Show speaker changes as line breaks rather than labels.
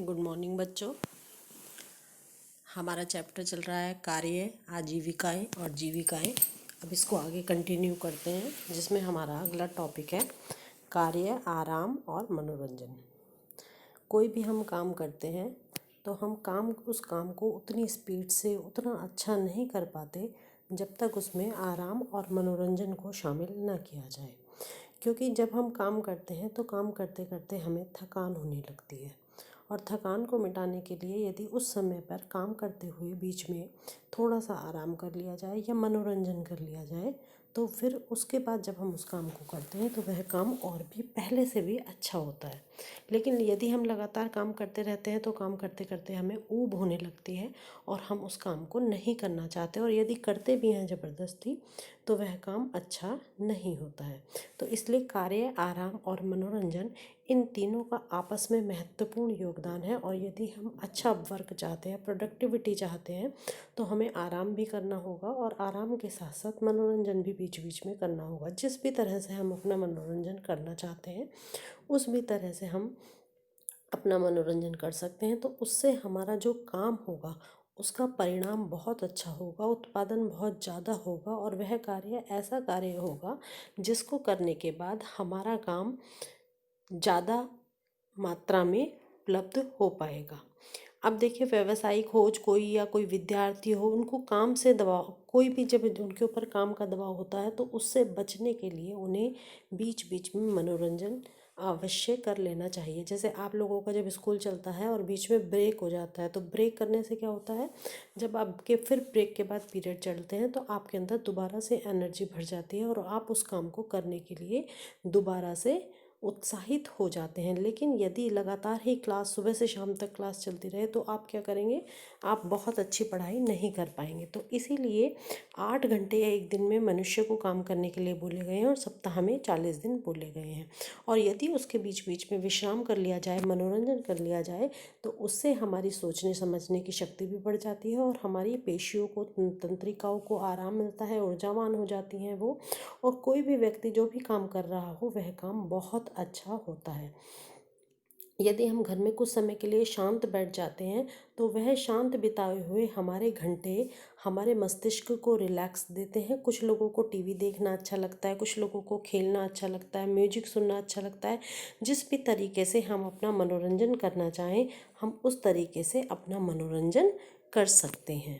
Good morning बच्चों। हमारा chapter चल रहा है कार्य, आजीविकाएं और जीविकाएं। अब इसको आगे कंटिन्यू करते हैं, जिसमें हमारा अगला टॉपिक है कार्य, आराम और मनोरंजन। कोई भी हम काम करते हैं तो हम उस काम को उतनी स्पीड से उतना अच्छा नहीं कर पाते जब तक उसमें आराम और मनोरंजन को शामिल ना किया जाए। क्योंकि जब हम काम करते हैं तो काम करते करते हमें थकान होने लगती है, और थकान को मिटाने के लिए यदि उस समय पर काम करते हुए बीच में थोड़ा सा आराम कर लिया जाए या मनोरंजन कर लिया जाए, तो फिर उसके बाद जब हम उस काम को करते हैं तो वह काम और भी पहले से भी अच्छा होता है। लेकिन यदि हम लगातार काम करते रहते हैं तो काम करते करते हमें ऊब होने लगती है और हम उस काम को नहीं करना चाहते, और यदि करते भी हैं ज़बरदस्ती तो वह काम अच्छा नहीं होता है। तो इसलिए कार्य, आराम और मनोरंजन, इन तीनों का आपस में महत्वपूर्ण योगदान है। और यदि हम अच्छा वर्क चाहते हैं, प्रोडक्टिविटी चाहते हैं, तो हमें आराम भी करना होगा और आराम के साथ साथ मनोरंजन भी बीच बीच में करना होगा। जिस भी तरह से हम अपना मनोरंजन करना चाहते हैं उस भी तरह से हम अपना मनोरंजन कर सकते हैं। तो उससे हमारा जो काम होगा उसका परिणाम बहुत अच्छा होगा, उत्पादन बहुत ज़्यादा होगा, और वह कार्य ऐसा कार्य होगा जिसको करने के बाद हमारा काम ज़्यादा मात्रा में उपलब्ध हो पाएगा। अब देखिए, व्यावसायिक हो कोई या कोई विद्यार्थी हो, उनको काम से दबाव, कोई भी जब उनके ऊपर काम का दबाव होता है तो उससे बचने के लिए उन्हें बीच बीच में मनोरंजन अवश्य कर लेना चाहिए। जैसे आप लोगों का जब स्कूल चलता है और बीच में ब्रेक हो जाता है, तो ब्रेक करने से क्या होता है, जब आपके फिर ब्रेक के बाद पीरियड चलते हैं तो आपके अंदर दोबारा से एनर्जी भर जाती है और आप उस काम को करने के लिए दोबारा से उत्साहित हो जाते हैं। लेकिन यदि लगातार ही क्लास, सुबह से शाम तक क्लास चलती रहे, तो आप क्या करेंगे, आप बहुत अच्छी पढ़ाई नहीं कर पाएंगे। तो इसीलिए 8 घंटे या एक दिन में मनुष्य को काम करने के लिए बोले गए हैं, और सप्ताह में 40 दिन बोले गए हैं। और यदि उसके बीच बीच में विश्राम कर लिया जाए, मनोरंजन कर लिया जाए, तो उससे हमारी सोचने समझने की शक्ति भी बढ़ जाती है और हमारी पेशियों को, तंत्रिकाओं को आराम मिलता है, ऊर्जावान हो जाती हैं वो। और कोई भी व्यक्ति जो भी काम कर रहा हो वह काम बहुत अच्छा होता है। यदि हम घर में कुछ समय के लिए शांत बैठ जाते हैं तो वह शांत बिताए हुए हमारे घंटे हमारे मस्तिष्क को रिलैक्स देते हैं। कुछ लोगों को टीवी देखना अच्छा लगता है, कुछ लोगों को खेलना अच्छा लगता है, म्यूजिक सुनना अच्छा लगता है। जिस भी तरीके से हम अपना मनोरंजन करना चाहें, हम उस तरीके से अपना मनोरंजन कर सकते हैं।